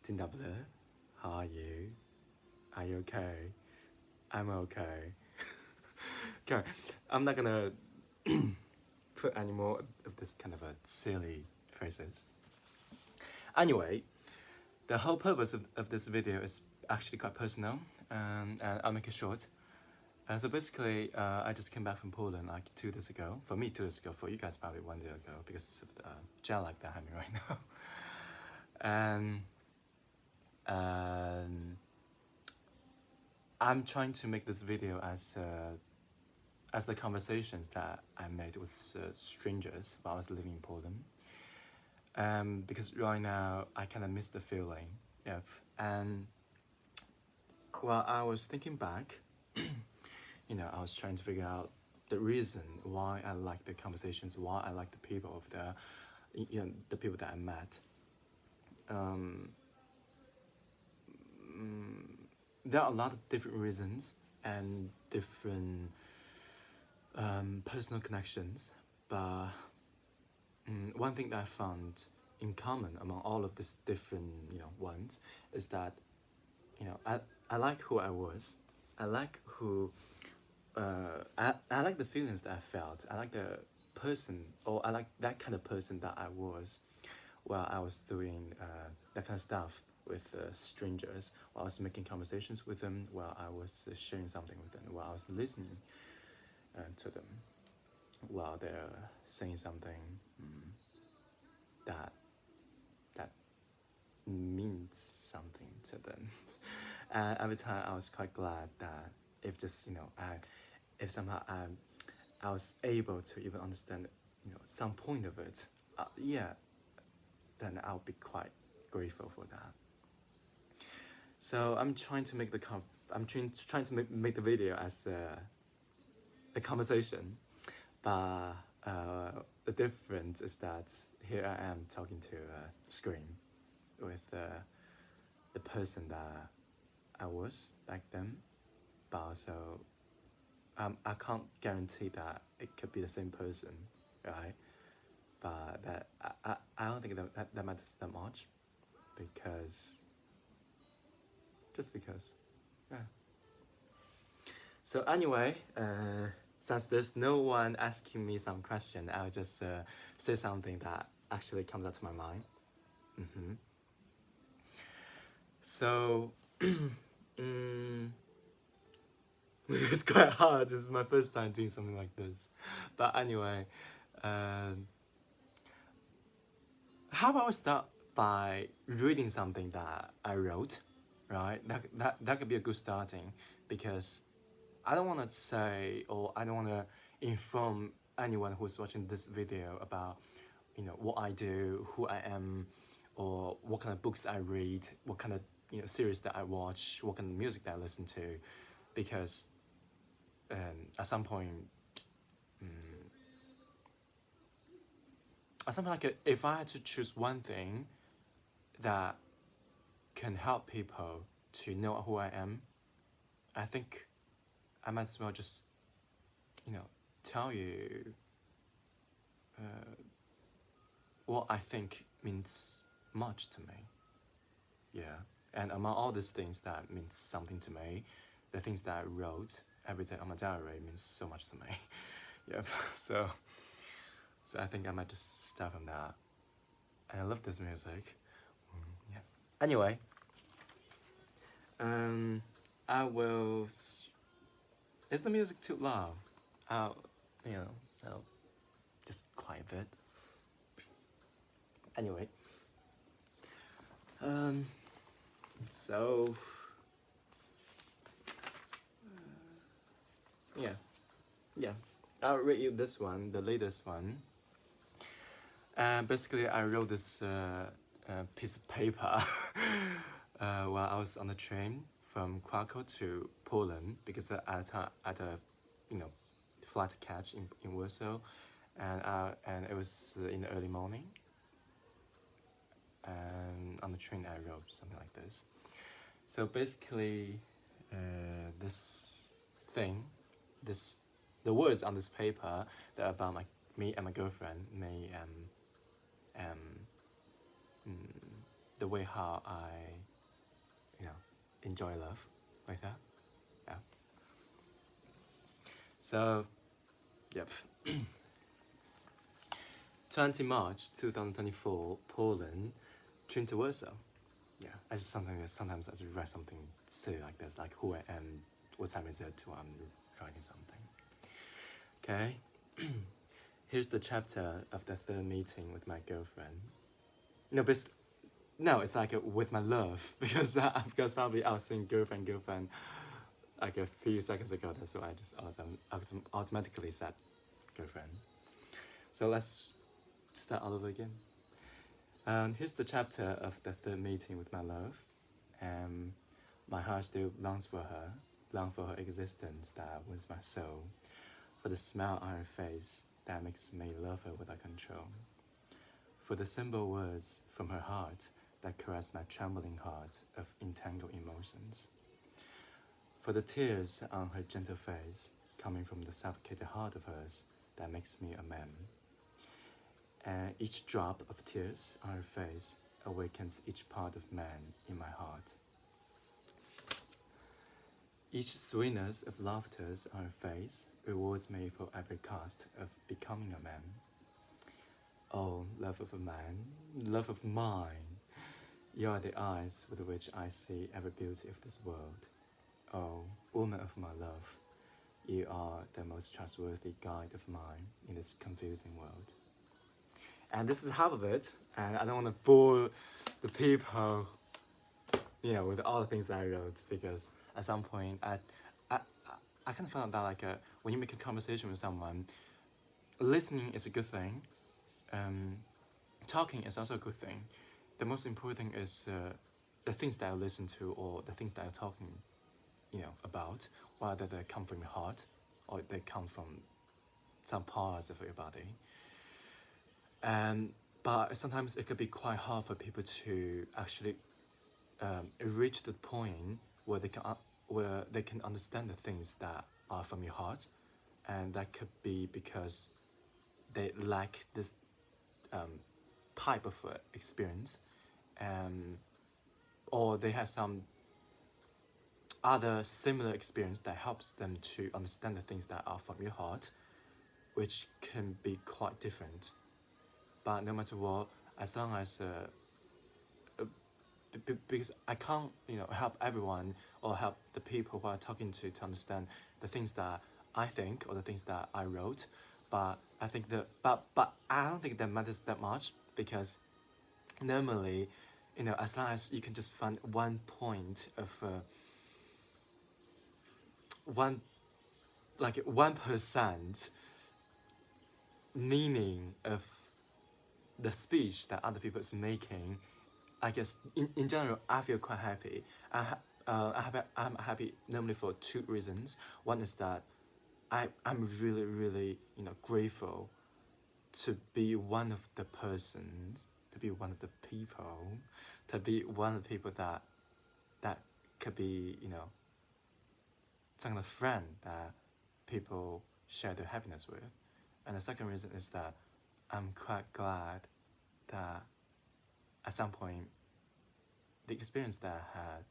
Dzień dobry. How are you? Are you okay? I'm okay. Okay, I'm not gonna put any more of this kind of a silly phrases. Anyway, the whole purpose of this video is actually quite personal, and I'll make it short. So basically, I just came back from Poland like 2 days ago. For me, 2 days ago. For you guys, probably 1 day ago, because of the jet lag that I'm having right now. And I'm trying to make this video as the conversations that I made with strangers while I was living in Poland. Because right now I kind of miss the feeling. Yep. And while I was thinking back, I was trying to figure out the reason why I like the conversations, why I like the people of the people that I met. There are a lot of different reasons and different personal connections, but one thing that I found in common among all of these different ones is that I like who I was. I like who I like the feelings that I felt. I like the person, or I like that kind of person that I was while I was doing that kind of stuff with strangers, while I was making conversations with them, while I was sharing something with them, while I was listening to them, while they're saying something that means something to them. Every time I was quite glad that if just if somehow I was able to even understand some point of it, then I'll be quite grateful for that. So I'm trying to make trying to make the video as a conversation, but the difference is that here I am talking to a screen with the person that I was back then, but also I can't guarantee that it could be the same person, right? But that I don't think that matters that much, because yeah. So anyway, since there's no one asking me some question, I'll just say something that actually comes out to my mind. So it's quite hard. This is my first time doing something like this. But anyway, how about we start by reading something that I wrote, right? That could be a good starting, because I don't want to say, or I don't want to inform anyone who's watching this video about what I do, who I am, or what kind of books I read, what kind of series that I watch, what kind of music that I listen to, because at some point, like if I had to choose one thing that can help people to know who I am, I think I might as well just tell you what I think means much to me. Yeah. And among all these things that means something to me, the things that I wrote every day on my diary means so much to me. Yep. So I think I might just start from that. And I love this music. Yeah. Anyway, I will. Is the music too loud? I'll just quiet it. Anyway. So yeah, I'll read you this one, the latest one. Basically, I wrote this piece of paper while I was on the train from Krakow to Poland, because I had a flight to catch in Warsaw, and it was in the early morning. And on the train, I wrote something like this. So basically, the words on this paper that are about me and my girlfriend, the way how I enjoy love like that. Yeah. So, yep. 20 March 2024, Poland, Trintaverso. Yeah, I just sometimes I just write something silly like this, like who I am, what time is it, when I'm writing something. Okay. Here's the chapter of the third meeting with my girlfriend. No, but no, it's like with my love because probably I was saying girlfriend like a few seconds ago. That's why I just automatically said girlfriend. So let's start all over again. Here's the chapter of the third meeting with my love. My heart still longs for her existence that wins my soul, for the smile on her face that makes me love her without control, for the simple words from her heart that caress my trembling heart of entangled emotions, for the tears on her gentle face coming from the suffocated heart of hers that makes me a man. And each drop of tears on her face awakens each part of man in my heart. Each sweetness of laughter on her face rewards me for every cost of becoming a man. Oh, love of a man, love of mine, you are the eyes with which I see every beauty of this world. Oh, woman of my love, you are the most trustworthy guide of mine in this confusing world. And this is half of it, and I don't want to bore the people, with all the things that I wrote, because at some point I kind of found that when you make a conversation with someone, listening is a good thing, talking is also a good thing. The most important thing is the things that I listen to or the things that I'm talking, about, whether they come from your heart or they come from some parts of your body. But sometimes it could be quite hard for people to actually reach the point where they can understand the things that are from your heart, and that could be because they lack this type of experience, or they have some other similar experience that helps them to understand the things that are from your heart, which can be quite different. But no matter what, as long as because I can't, help everyone or help the people who are talking to understand the things that I think or the things that I wrote. But I think but I don't think that matters that much, because normally, as long as you can just find one point of one 1% meaning of the speech that other people is making, I guess in general I feel quite happy. I'm happy normally for two reasons. One is that I'm really really grateful to be one of the persons, to be one of the people, to be one of the people that could be some kind of friend that people share their happiness with. And the second reason is that I'm quite glad that at some point the experience that I had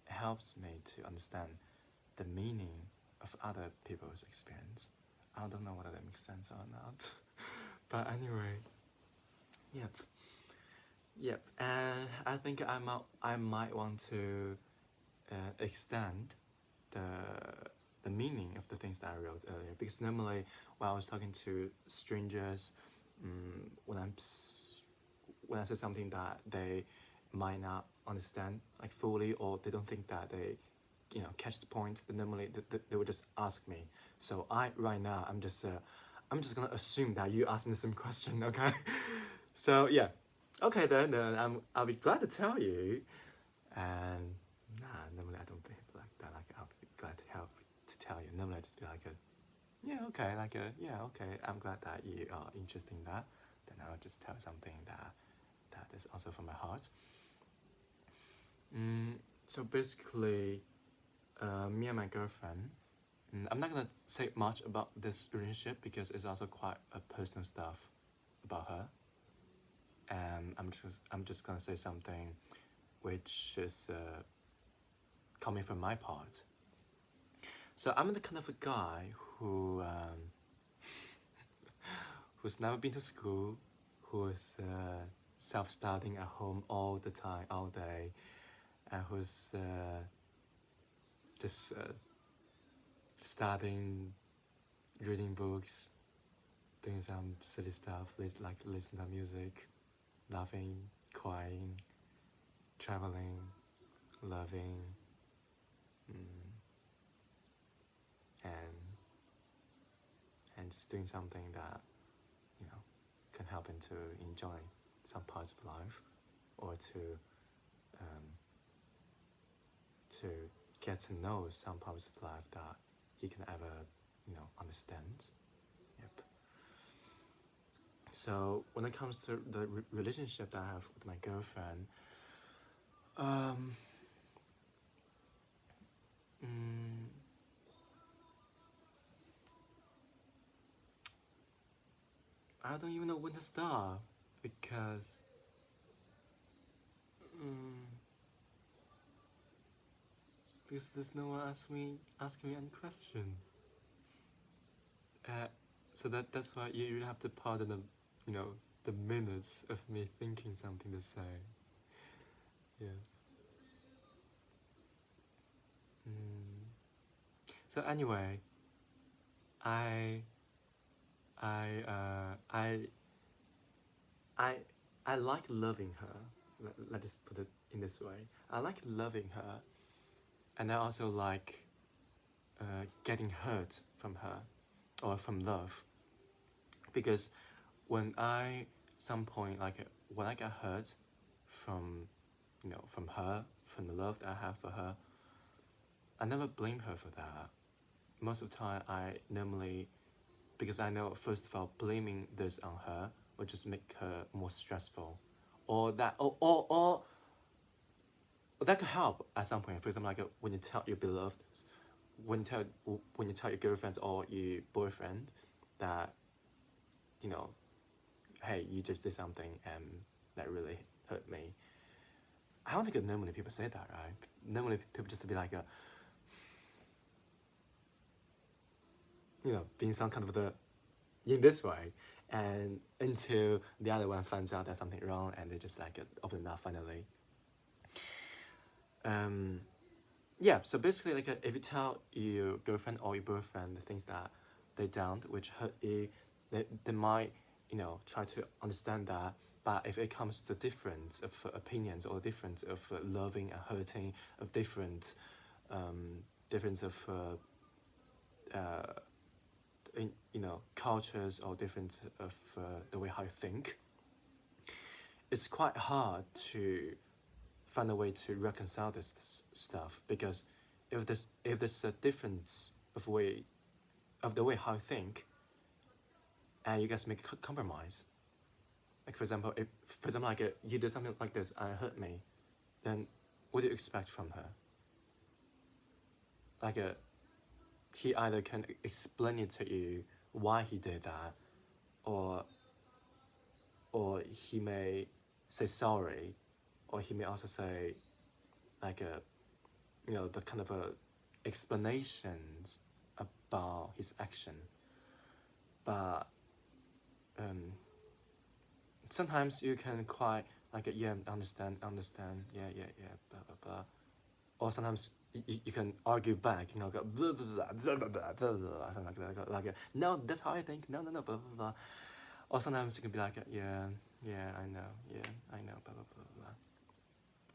helps me to understand the meaning of other people's experience. I don't know whether that makes sense or not. But anyway, yep. And I think I might want to extend the meaning of the things that I wrote earlier, because normally when I was talking to strangers, when I say something that they might not understand fully, or they don't think that they catch the point, then normally they would just ask me. So right now I'm just gonna assume that you asked me the same question, okay? So yeah, okay then I'll be glad to tell you. And normally I don't behave like that. I'll be glad to help to tell you. Normally I just be okay. I'm glad that you are interested in that. Then I'll just tell something that is also from my heart. So basically, me and my girlfriend. I'm not gonna say much about this relationship because it's also quite a personal stuff about her. I'm just gonna say something which is coming from my part. So I'm the kind of a guy who's never been to school, who's self-studying at home all the time, all day, and who's just studying, reading books, doing some silly stuff, like listening to music, laughing, crying, traveling, loving, and just doing something that can help him to enjoy some parts of life, or um, to get to know some parts of life that he can ever understand. Yep. So when it comes to the relationship that I have with my girlfriend, I don't even know when to start, because there's no one asking me any question. So that's why you have to pardon the minutes of me thinking something to say. Yeah. So anyway, I I uh, I I I like loving her. Let's just put it in this way. I like loving her, and I also like getting hurt from her or from love, because when I some point when I get hurt from from her, from the love that I have for her, I never blame her for that. Most of the time I normally, because I know first of all blaming this on her will just make her more stressful, or that could help at some point. For example, when you tell your beloved, when you tell your girlfriend or your boyfriend that you know, hey, you just did something that really hurt me. I don't think that normally people say that, right? Normally people just be like being some kind of in this way, and until the other one finds out there's something wrong, and they just open up finally. Yeah, so basically if you tell your girlfriend or your boyfriend the things that they don't, which hurt you, they might try to understand that. But if it comes to difference of opinions, or difference of loving and hurting, of difference of cultures, or difference of the way how you think, it's quite hard to find a way to reconcile this stuff, because if there's a difference of the way how you think, and you guys make a compromise, like for example, you did something like this and it hurt me, then what do you expect from her? He either can explain it to you why he did that, or he may say sorry, or he may also say the kind of explanations about his action. But sometimes you can quite yeah, understand, yeah, blah blah blah, or sometimes you can argue back, go blah blah blah blah blah blah blah, something no, that's how I think, no, blah blah blah. Or sometimes you can be yeah, I know, blah blah blah blah.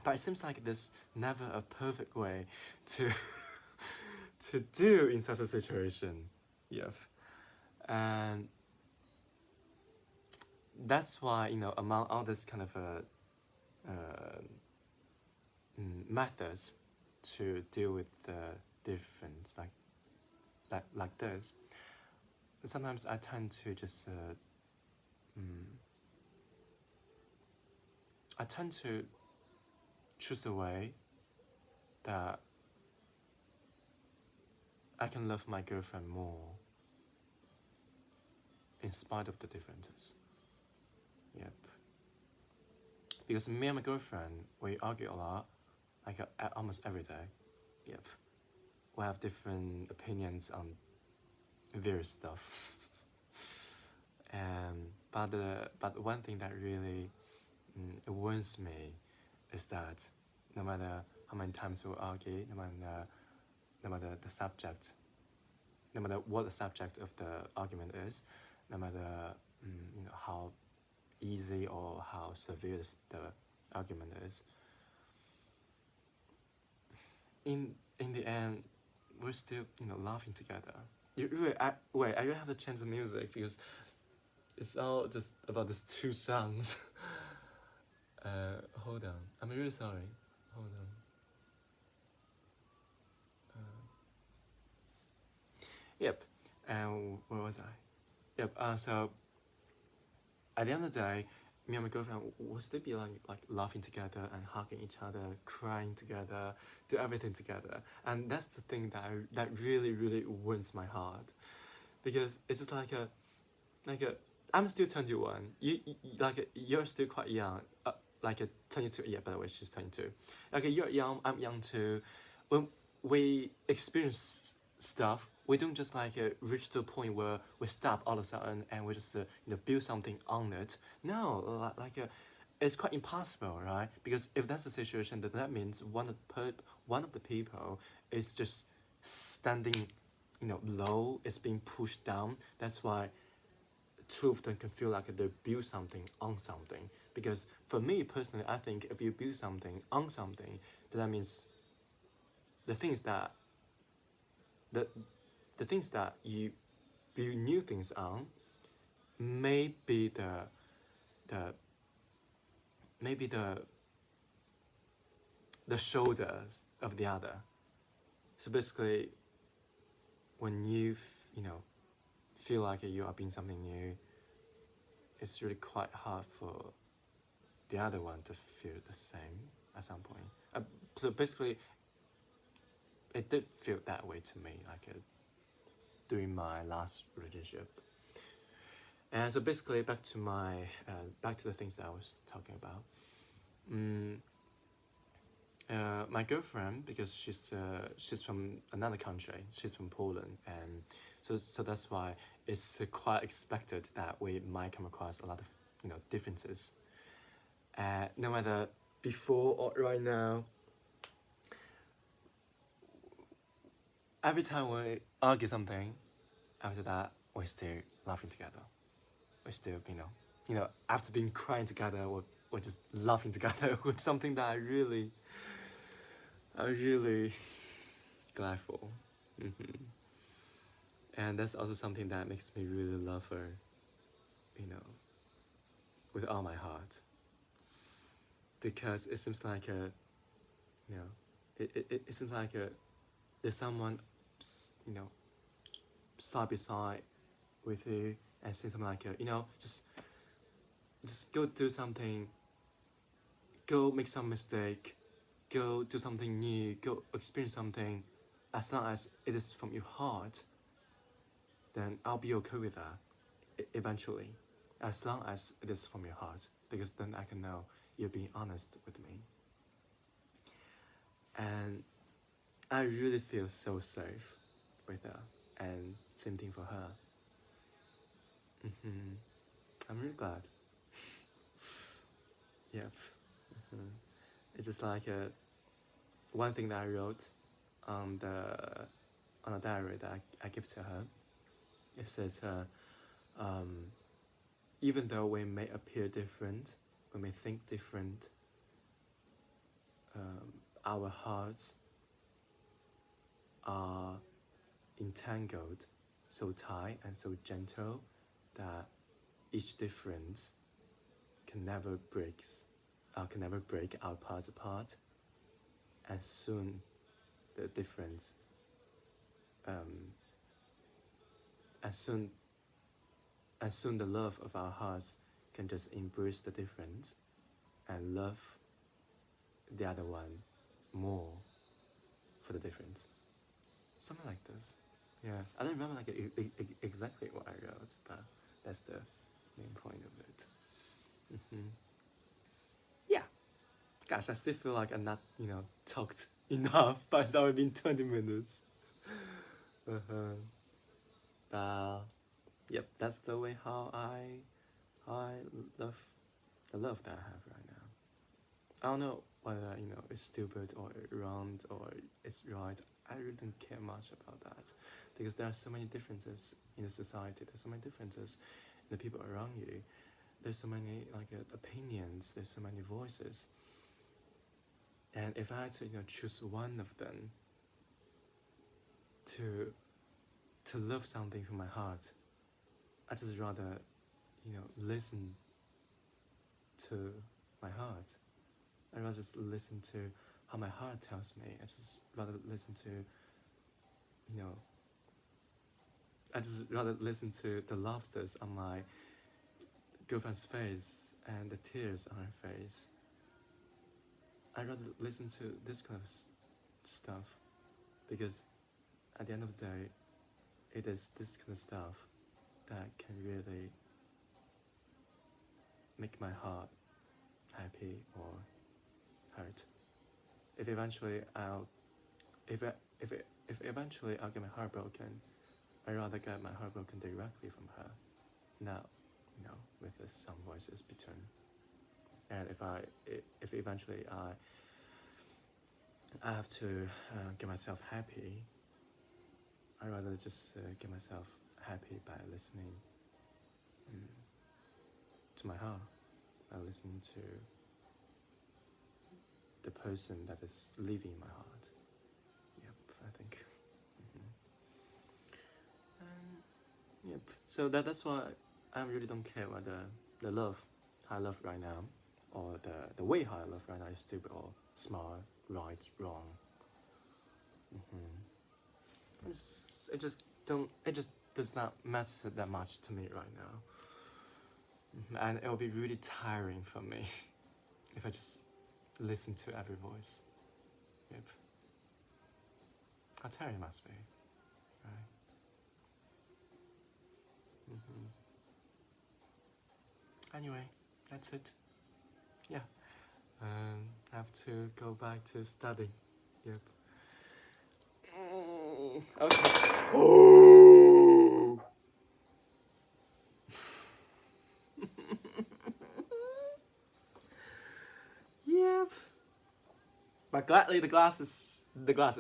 But it seems like there's never a perfect way to to do in such a situation. Yep. And that's why among all this kind of methods to deal with the difference like this, sometimes I tend to just I tend to choose a way that I can love my girlfriend more in spite of the differences. Yep. Because me and my girlfriend, we argue a lot, almost every day. yep, we have different opinions on various stuff. But one thing that really wounds me is that no matter how many times we argue, no matter the subject, no matter what the subject of the argument is, no matter how easy or how severe the argument is, in the end, we're still laughing together. Wait, I really have to change the music because it's all just about these two songs. Hold on, I'm really sorry. Hold on. Yep. And where was I? Yep. So at the end of the day, me and my girlfriend will still be like laughing together and hugging each other, crying together, do everything together. And that's the thing that really really wounds my heart, because it's just like a I'm still 21. You're still quite young. Like a 22. Yeah, by the way, she's 22. Like you're young. I'm young too. When we experience stuff, we don't just reach to a point where we stop all of a sudden and we just build something on it. No, it's quite impossible, right? Because if that's the situation, then that means one of the people is just standing, low. It's being pushed down. That's why two of them can feel like they build something on something. Because for me personally, I think if you build something on something, then that means the things that the things that you build new things on may be the maybe the shoulders of the other. So basically, when you feel like you are being something new, it's really quite hard for the other one to feel the same at some point. So basically, it did feel that way to me, during my last relationship. And so basically, back to the things that I was talking about. My girlfriend, because she's from another country, she's from Poland, and so that's why it's quite expected that we might come across a lot of differences. No matter before or right now, every time we argue something, after that we're still laughing together. We're still after being crying together, we're just laughing together with something that I'm really glad for. And that's also something that makes me really love her, with all my heart. Because it seems like it seems like there's someone, side by side with you and say something like, just go do something, go make some mistake, go do something new, go experience something. As long as it is from your heart, then I'll be okay with that eventually. As long as it is from your heart, because then I can know you're being honest with me. And I really feel so safe with her, and same thing for her. I'm really glad. Yep. It's just one thing that I wrote on a diary that I give to her. It says, even though we may appear different, we may think different, our hearts are entangled, so tight and so gentle that each difference can never break our parts apart. As soon the difference, as soon the love of our hearts can just embrace the difference and love the other one more for the difference. Something like this. Yeah, I don't remember exactly what I wrote, but that's the main point of it. Yeah, gosh, I still feel like I'm not talked enough, but it's already been 20 minutes. Uh-huh. Yep, that's the way how I love the love that I have right now. I don't know whether it's stupid or wrong or it's right. I really don't care much about that because there are so many differences in the society. There's so many differences in the people around you. There's so many opinions. There's so many voices. And if I had to choose one of them to love something from my heart, I just rather listen to my heart. I rather just listen to how my heart tells me. I just rather listen to you know I just rather listen to the laughters on my girlfriend's face and the tears on her face. I'd rather listen to this kind of stuff because at the end of the day, it is this kind of stuff that can really make my heart happy or hurt. If eventually I'll, if eventually I'll get my heart broken, I'd rather get my heart broken directly from her, not, with some voices between. And if eventually I have to get myself happy, I'd rather just get myself happy by listening to my heart, by listening to the person that is leaving my heart. Yep, I think. Yep. So that's why I really don't care whether the love I love right now, or the way how I love right now is stupid or smart, right, wrong. It just does not matter that much to me right now. And it'll be really tiring for me if I just listen to every voice. Yep. How tiring it must be, right? Anyway, that's it. Yeah. I have to go back to study. Yep. Okay. Oh. Yep. But gladly the glass is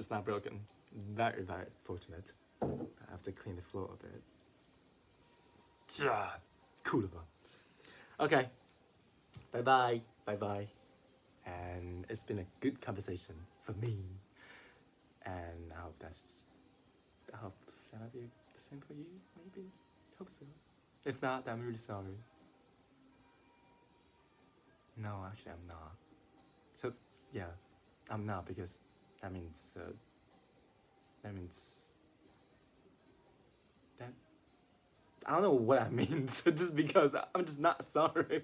not broken. Very, very fortunate. I have to clean the floor a bit. Cool. Okay. Bye bye. Bye bye. And it's been a good conversation for me. And I hope that'll be the same for you, maybe? Hope so. If not, I'm really sorry. No, actually I'm not. So yeah, I'm not because that means that I don't know what that means. Just because I'm just not sorry.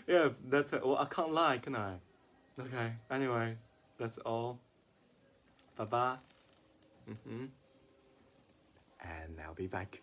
Yeah, that's it. Well, I can't lie, can I? Okay. Anyway, that's all. Bye bye. And I'll be back